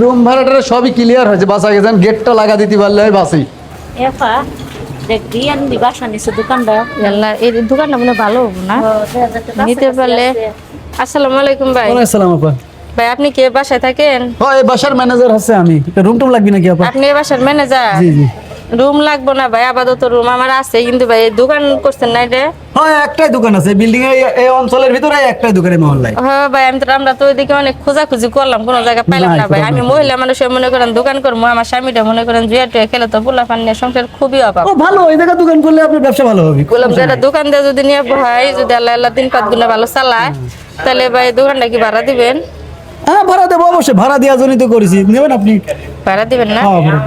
Room ভাড়াটা সবই clear হয়েছে, বাসা গেছেন গেটটা লাগা দিতে পারলে বাসি। এফা দেখবি আমি বাসা নিচে দোকানটা আল্লাহ, এই দোকানটা মনে হয় ভালো হবে না নিতে পারলে। আসসালামু আলাইকুম ভাই। ওয়ালাইকুম আসসালাম আপা। ভাই আপনি কে বাসায় থাকেন? এই বাসার ম্যানেজার আছে আমি। রুম টুম লাগবে নাকি আপা? আপনি এই বাসার ম্যানেজার? জি জি। রুম লাগবে না ভাই, আপাতত রুম আমার আছে, কিন্তু ভাই দোকান করছেন না এটা? হ্যাঁ একটাই দোকান আছে বিল্ডিং এ, এই অঞ্চলের ভিতরে একটাই দোকানে মহল্লায়। হ্যাঁ ভাই, আমরা তো ওইদিকে অনেক খোঁজাখুঁজি করলাম, কোনো জায়গা পাইলাম না ভাই। আমি মহিলা মানুষ মনে করেন দোকান করবো, আমার স্বামীটা মনে করেন জুয়া টুয়া খেলে তো পোলা পান নিয়ে সংসার খুবই অভাব। ও ভালো, এই জায়গা দোকান করলে আপনার ব্যবসা ভালো হবে। বললাম যেটা দোকান দিয়ে যদি নিয়ে হয়, যদি আল্লাহ আল্লাহ 3-5 গুণে ভালো চালায়, তাহলে ভাই দোকানটা কি ভাড়া দিবেন? হ্যাঁ ভাড়া দেবো অবশ্যই, ভাড়া দেওয়ার জন্যই তো করেছি। নেবেন আপনি? ভাড়া দিবেন না? হ্যাঁ ভাড়া।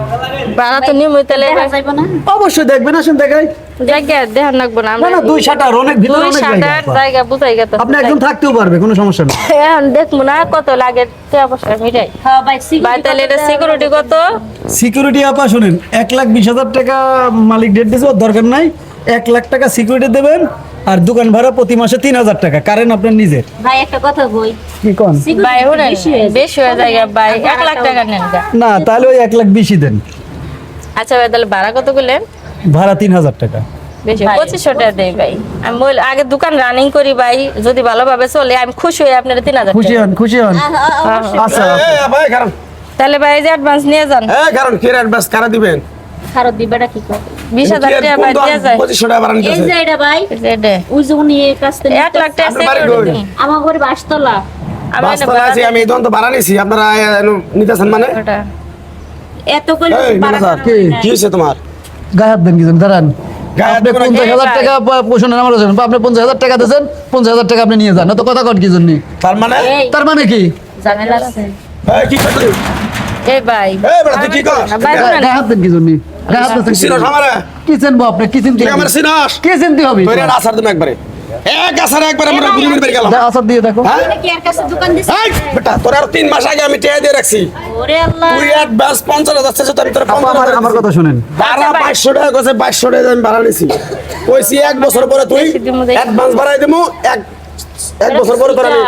ভাড়া তো নিয়মিত তাহলে যাইব না অবশ্যই দেখবেন, আসেন দেখাই। জায়গা দেখান লাগবো না? না আমরা না, 2 শাটার অনেক ভিতরে, 2 অনেক শাটার জায়গা। জায়গা বুঝাই গেছে। আপনি একজন থাকতেও পারবে, কোনো সমস্যা নেই। এখন দেখবো না কত লাগে টাকা পয়সা মিটাই। হ্যাঁ ভাই ভাই তাহলে এটা সিকিউরিটি কত? সিকিউরিটি আপা শুনেন, 1,20,000 টাকা মালিক ডেট দিয়েছে, ওর দরকার নাই। 1 লাখ টাকা সিকিউরিটি দেবেন, আর দোকান ভাড়া প্রতি মাসে 3,000 টাকা, কারেন্ট আপনার নিজের। ভাই একটা কথা কই কি কোন? ভাই শুনেন, বেশি হয়ে যায় ভাই, 1 লাখ টাকা নেন গা। না তাহলে ওই 1,20,000 দেন। আচ্ছা ভাই, তাহলে ভাড়া কত করলেন? ভাড়া 3,000 টাকা। বেশি 2500 টাকা দেই ভাই। আমি আগে দোকান রানিং করি ভাই, যদি ভালোভাবে চলে আমি খুশি হই আপনার 3000 খুশি টাকা। হন, খুশি হন। আচ্ছা ভাই কারণ তাহলে ভাই এই যে অ্যাডভান্স নিয়ে যান। কারণ কি অ্যাডভান্স কারা দিবেন? খারত দিবেটা কি কর 20,000 টাকা ভাই দিয়ে যায়। 2500 টাকা বাড়ান এই যে এটা ভাই এই যে এটা ওই যে উনি কাছ থেকে 1 লাখ টাকা আপনার বাড়ি সিকিউরিটি কই? দিন। আমার ঘরে বাসতলা আমি এটা বাস্তবে আছি আমি, এই তো বাড়া নিছি, আপনারা নিতেছেন মানে? ওটা এত কই এই ম্যানেজার, কি হয়েছে তোমার? গায়ে হাত দেন কিছু, দাঁড়ান। গায়ে হাত আপনি দেবো না, 50,000 টাকা পোষণের আমার আছেন, আপনি 50,000 টাকা দিয়েছেন, 50,000 টাকা আপনি নিয়ে যান, না তো কথা কট কি জন্য? তার মানে এই তার মানে কি? ঝামেলা আছে কি করছিস? এই ভাই এই বেটা, তুই কি কর? ভাই শুনেন, গায়ে হাত দেন কি জন্য? গায়ে হাত দিয়েছেন কি চিনোস জন্য? আমারে? কি চিনবো আপনি? কি চিনতে তুই হবে? আমার চিনোস? কি চিনতে হবে? তোর এটা আসার দিন একবারে, আসার একবারে আমরা গুলি মেরে গেলাম। আসার দিয়ে দেখো। হ্যাঁ? এটা কি আর কাছে দোকান দিছে এই বেটা, তোর আর 3 মাস আগে আমি টেয়া দিয়ে রাখছি। ওরে আল্লাহ তুই অ্যাডভান্স 50,000 চাইছিস, তো আমি তোর আপা, 15,000 আমার কথা শুনেন। ভাড়া 500 টাকা কইছে, 500 টাকা আমি ভাড়া নিছি। কইছি 1 বছর পরে তুই অ্যাডভান্স বাড়াই দেবো, এক বছর পরে তোর আমি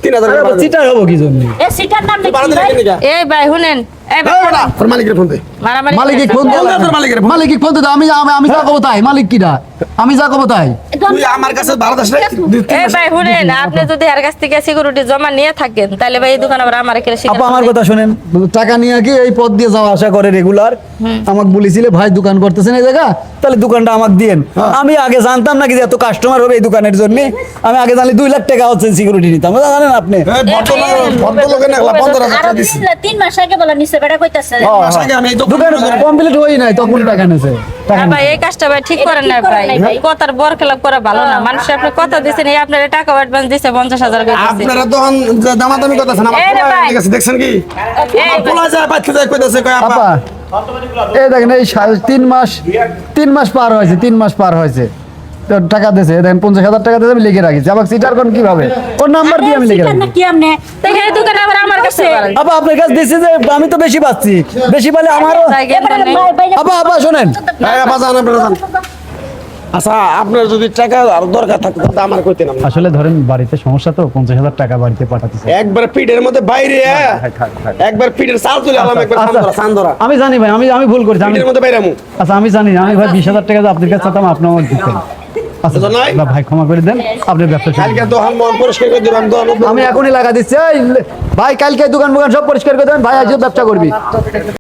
3,000 টাকা ভাড়া দেব। চিটার হবো কি জন্য? এ সিটার নাম তুই ভাড়া নাকি দিলি ভাই কেন নিকা? এই ভাই শুনেন, এই এই ভাই বেটা, তোর মালিকের ফোন দে। মারামারি মালিক করেন ফোন না। দাও। বল না তোর মালিকের ফোন। মালিক ফোন দাও, আমি যা কব তাই। মালিক কিরা? আমি যা কব তাই। তুই আমার কাছে ভাড়া দাস না? এই ভাই শুনেন, আপনি যদি এর কাছ থেকে সিকিউরিটি জমা নিয়ে থাকেন, তাহলে ভাই এই দোকান আবার আমার কেন আপা আমার কথা শুনেন, টাকা নিয়ে কি এই পথ দিয়ে যাওয়া আসা করে রেগুলার, আমাকে বলেছিলে ভাই দোকান করতেছেন এই জায়গা, তাহলে দোকানটা আমাকে দিয়েন। আমি আগে জানতাম না কি যে এত কাস্টমার হবে এই দোকানের জন্য। আমি আগে জানলে 2 লাখ টাকা হচ্ছে সিকিউরিটি নিতাম, জানেন আপনি? ভদ্রলোকের না 15,000 আরো টাকা দিছি। 3 মাস আগে বলা নিছে বেটা কইতাছে মাস আগে আমি এই দোকান কমপ্লিট হই নাই তখন টাকা নেছে। টাকা ভাই এই কাজটা ভাই ঠিক এটা করেন না ঠিক করেন ভাই, নাই ভাই। কথার বর খেলাপ করা ভালো না। মানুষ আপনি কথা দিচ্ছেন, এই আপনার টাকা অ্যাডভান্স দিছে 50,000 করে দিছে। আপনারা তখন দামাদামি করতেছেন, আমার এই রে পোলা ভাই। হয়ে গেছে, দেখছেন কি? এই আমার পোলা যায় বাচ্চা যায় কইতাছে, কয় আপা আপা এই দেখেন, এই 3 মাস পার হয়েছে, 3 মাস পার হয়েছে, তো টাকা দিয়েছে। দেখেন 50,000 টাকা দিয়েছে, আমি লিখে রাখিছি। আবার সিটার কোন কিভাবে? কোন নাম্বার দিয়ে আমি লিখে সিটার রাখি? নাকি আমনে তো এই দোকান আবার আমার কাছে আপা আপনার কাছে দিছি যে আমি তো বেশি পাচ্ছি, বেশি পেলে আমারও। আপা আপা শোনেন, এই আপা যান, আপনারা যান। আচ্ছা, আপনার যদি টাকা আর দরকার থাকতো তাহলে আমার কইতেন না। আসলে ধরেন বাড়িতে সমস্যা তো, 50,000 টাকা বাড়িতে পাঠাতেছে। একবার পিঠের মধ্যে বাইরে একবার পিঠের চাল তুলে আলাম, একবার সান্দরা আমি জানি ভাই, আমি ভুল করছি। আমি পিঠের মধ্যে বাইরামু। আচ্ছা আমি জানি, আমি ভাই 20,000 টাকা আপনার কাছে চাইতাম, আপনি আমাকে দিতেন। আচ্ছা বুঝো নাই? আল্লাহ ভাই ক্ষমা করে দেন, আপনার ব্যবসা শুরু কালকে করুন। তো মন পরিষ্কার করে দিলাম তো আমি এখনই লাগা দিচ্ছি। এই ভাই কালকে দোকান সব পরিষ্কার করে দেবেন, ভাই আজকে ব্যবসা করবি।